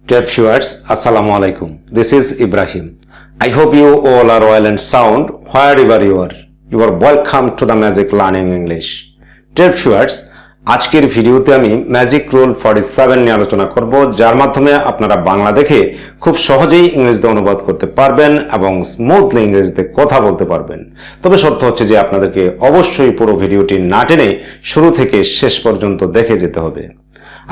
Dear viewers, Assalamu alaikum. This is Ibrahim. I hope you all are well and sound wherever you are. You are welcome to the Magic Learning English. Dear viewers, আজকের ভিডিওতে আমি magic rule 47 নিয়ে আলোচনা করব, যার মাধ্যমে আপনারা বাংলা দেখে খুব সহজেই ইংরেজিতে অনুবাদ করতে পারবেন এবং স্মুথলি ইংরেজিতে কথা বলতে পারবেন। তবে শর্ত হচ্ছে যে আপনাদেরকে অবশ্যই পুরো ভিডিওটি না টেনে শুরু থেকে শেষ পর্যন্ত দেখে যেতে হবে।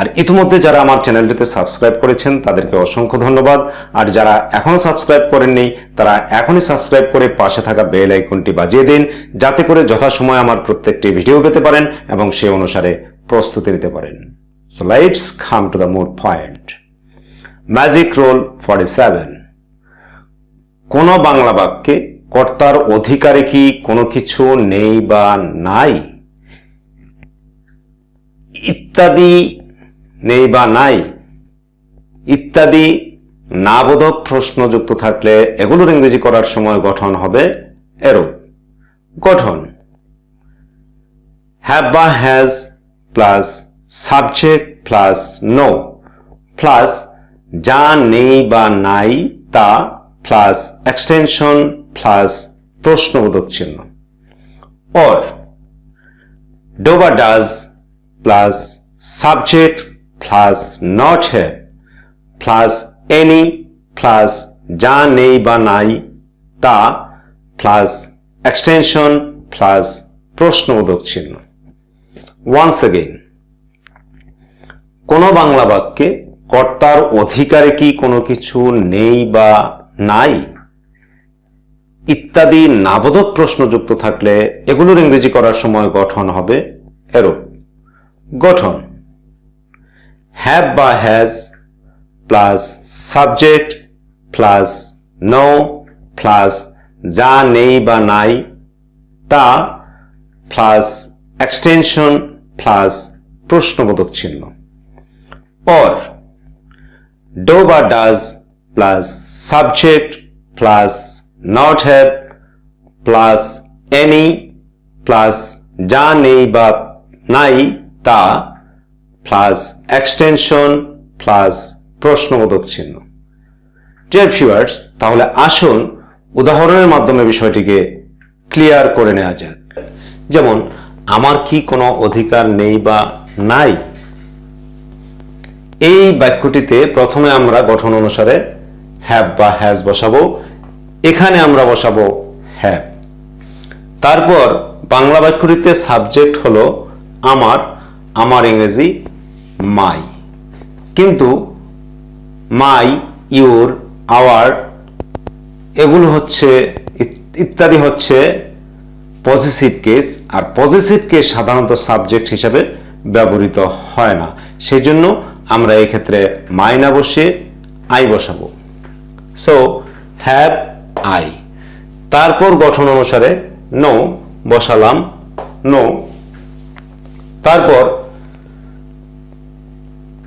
আর ইতিমধ্যে যারা আমার চ্যানেলটিতে সাবস্ক্রাইব করেছেন তাদেরকে অসংখ্য ধন্যবাদ, আর যারা এখনো সাবস্ক্রাইব করেননি তারা এখনই সাবস্ক্রাইব করে পাশে থাকা বেল আইকনটি বাজিয়ে দিন, যাতে করে যথাসময়ে আমার প্রত্যেকটি ভিডিও পেতে পারেন এবং সেই অনুসারে প্রস্তুতি নিতে পারেন। So let's come to the moot point. Magic rule 47. কোন বাংলা বাক্যে কর্তার অধিকারে কি কোনো কিছু নেই বা নাই ইত্যাদি নেই বা নাই ইত্যাদি নাবোধক প্রশ্ন যুক্ত থাকলে এগুলোর ইংরেজি করার সময় গঠন হবে এরূপ। গঠন: হ্যাভ বা has plus subject plus no plus যা নেই বা নাই তা প্লাস এক্সটেনশন প্লাস প্রশ্নবোধক চিহ্ন। অর ডো বা does plus subject plus not have plus any plus যা নেই বা নাই তা প্লাস এক্সটেনশন প্লাস প্রশ্নবোধক চিহ্ন। ওয়ান্স এগেইন, কোন বাংলা বাক্যে কর্তার অধিকারে কি কোনো কিছু নেই বা নাই ইত্যাদি নাবোধক প্রশ্ন যুক্ত থাকলে এগুলোর ইংরেজি করার সময় গঠন হবে এরূপ। গঠন: হ্যাভ বা has plus subject plus no plus যা নেই বা নাই তা প্লাস এক্সটেনশন প্লাস প্রশ্নবোধক চিহ্ন। অর ডো বা does plus subject plus not have plus any plus যা নেই বা নাই তা প্লাস এক্সটেনশন প্লাস প্রশ্নবোধক চিহ্ন। ডিয়ার ভিউয়ার্স, তাহলে আসুন উদাহরণের মাধ্যমে বিষয়টিকে ক্লিয়ার করে নেওয়া যাক। যেমন, আমার কি কোনো অধিকার নেই বা নাই, এই বাক্যটিতে প্রথমে আমরা গঠন অনুসারে হ্যাভ বা হ্যাজ বসাবো। এখানে আমরা বসাবো হ্যাভ। তারপর বাংলা বাক্যটিতে সাবজেক্ট হলো আমার, আমার ইংরেজি মাই, কিন্তু মাই, ইউর, আওয়ার এগুলো হচ্ছে ইত্যাদি হচ্ছে পজিটিভ কেস, আর পজিটিভ কেস সাধারণত সাবজেক্ট হিসাবে ব্যবহৃত হয় না। সেই জন্য আমরা এই ক্ষেত্রে মাই না বসিয়ে আই বসাবো। So have I. তারপর গঠন অনুসারে নো বসালাম নো। তারপর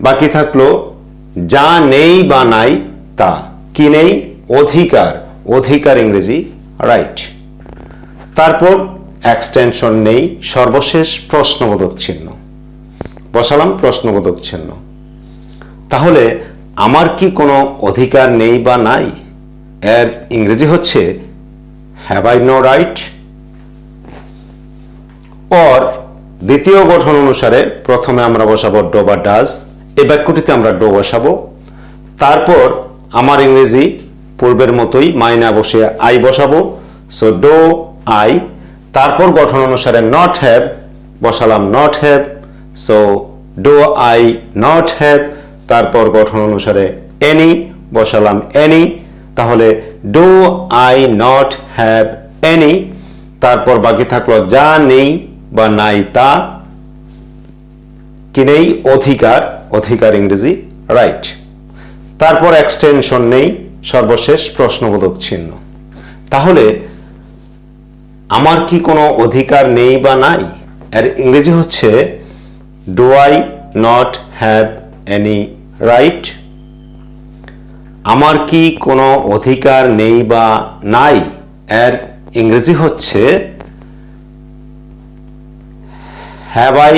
বাকি থাকলো যা নেই বা নাই তা। কি নেই? অধিকার। অধিকার ইংরেজি রাইট। তারপর এক্সটেনশন নেই, সর্বশেষ প্রশ্নবোধক চিহ্ন বসালাম, প্রশ্নবোধক চিহ্ন। তাহলে আমার কি কোনো অধিকার নেই বা নাই এর ইংরেজি হচ্ছে have I know right. Or দ্বিতীয় গঠন অনুসারে প্রথমে আমরা বসাবো ডো বা ডাজ। এই বাক্যটিতে আমরা ডো বসাবো। তারপর আমার ইংরেজি পূর্বের মতোই মাই না বসে আই বসাবো। So do I. তারপর গঠন অনুসারে নট হ্যাভ বসালাম not have. So do I not have. তারপর গঠন অনুসারে এনি বসালাম এনি। তাহলে do I not have any. তারপর বাকি থাকলো যা নেই বা নাই তা। কি নেই? অধিকার। অধিকার ইংরেজি রাইট। তারপর এক্সটেনশন নেই, সর্বশেষ প্রশ্নবোধক চিহ্ন। তাহলে আমার কি কোনো অধিকার নেই বা নাই এর ইংরেজি হচ্ছে do I not have any right. আমার কি কোনো অধিকার নেই বা নাই এর ইংরেজি হচ্ছে have I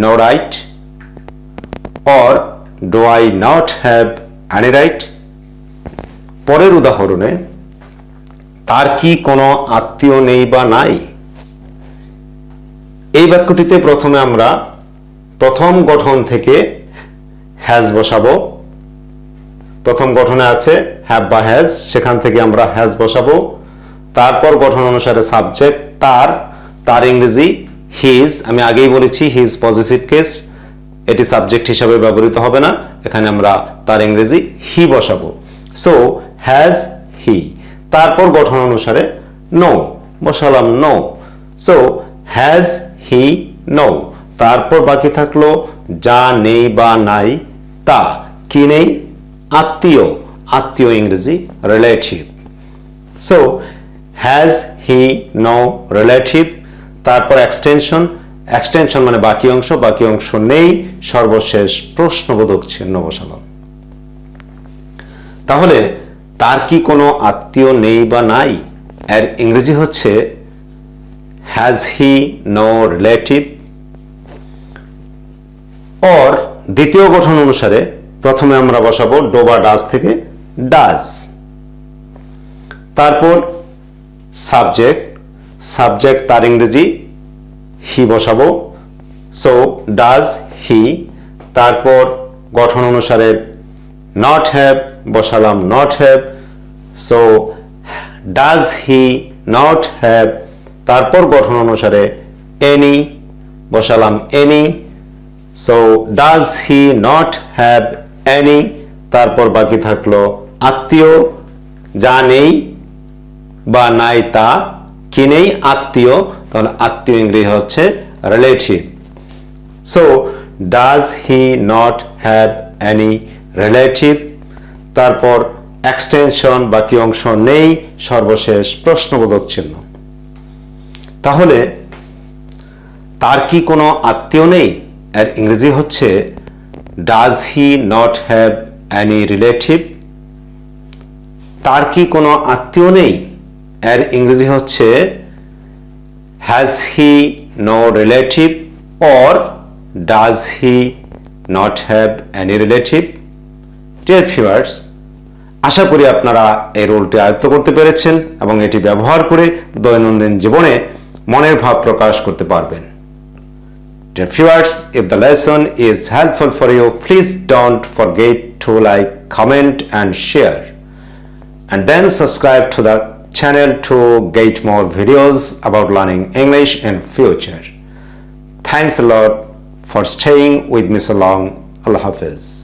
no right, or do I not have any right? পরের উদাহরণে তার কি কোনো আত্মীয় নেই বা নাই, এই বাক্যটিতে প্রথমে আমরা প্রথম গঠন থেকে হ্যাজ বসাবো। প্রথম গঠনে আছে হ্যাভ বা হ্যাজ, সেখান থেকে আমরা হ্যাজ বসাবো। তারপর গঠন অনুসারে সাবজেক্ট তার ইংরেজি হিজ। আমি আগেই বলেছি হিজ পজিটিভ কেস, এটি সাবজেক্ট হিসাবে ব্যবহৃত হবে না, এখানে আমরা তার ইংরেজি হি বসাবো। So has he. তারপর গঠন অনুসারে নো বসালাম no. So has he no. তারপর বাকি থাকলো যা নেই বা নাই তা। কি নেই? আত্মীয় ইংরেজি relative. So has he no relative. তারপর এক্সটেনশন মানে বাকি অংশ নেই, সর্বশেষ প্রশ্নবোধক চিহ্ন বসালাম। তাহলে তার কি কোনো আত্মীয় নেই বা নাই, এর ইংরেজি হচ্ছে has he no relative. Or দ্বিতীয় গঠন অনুসারে প্রথমে আমরা বসাবো ডো বা ডাজ থেকে ডাজ। তারপর সাবজেক্ট তার ইংরেজি হি বসাবো। So does he. তারপর গঠন অনুসারে নট হ্যাভ বসালাম not have. So does he not have. তারপর গঠন অনুসারে এনি বসালাম any. So does he not have any. তারপর বাকি থাকলো আত্মীয়, যা নেই বা নাই তা। কি নেই? আত্মীয়, তাহলে আত্মীয় ইংরেজি হচ্ছে relative. So does he not have any relative. তারপর এক্সটেনশন বাকি অংশ নেই, সর্বশেষ প্রশ্নবোধক চিহ্ন। তাহলে তার কি কোনো আত্মীয় নেই, এর ইংরেজি হচ্ছে does he not have any relative. তার কি কোনো আত্মীয় নেই, এর ইংরেজি হচ্ছে has he no relative or does he not have any relative. Dear viewers, আশা করি আপনারা এই রুলটি আয়ত্ত করতে পেরেছেন এবং এটি ব্যবহার করে দৈনন্দিন জীবনে মনের ভাব প্রকাশ করতে পারবেন। Dear viewers, if the lesson is helpful for you, please don't forget to like, comment and share. And then subscribe to the channel to get more videos about learning English in future. Thanks a lot for staying with me so long. Allah Hafiz.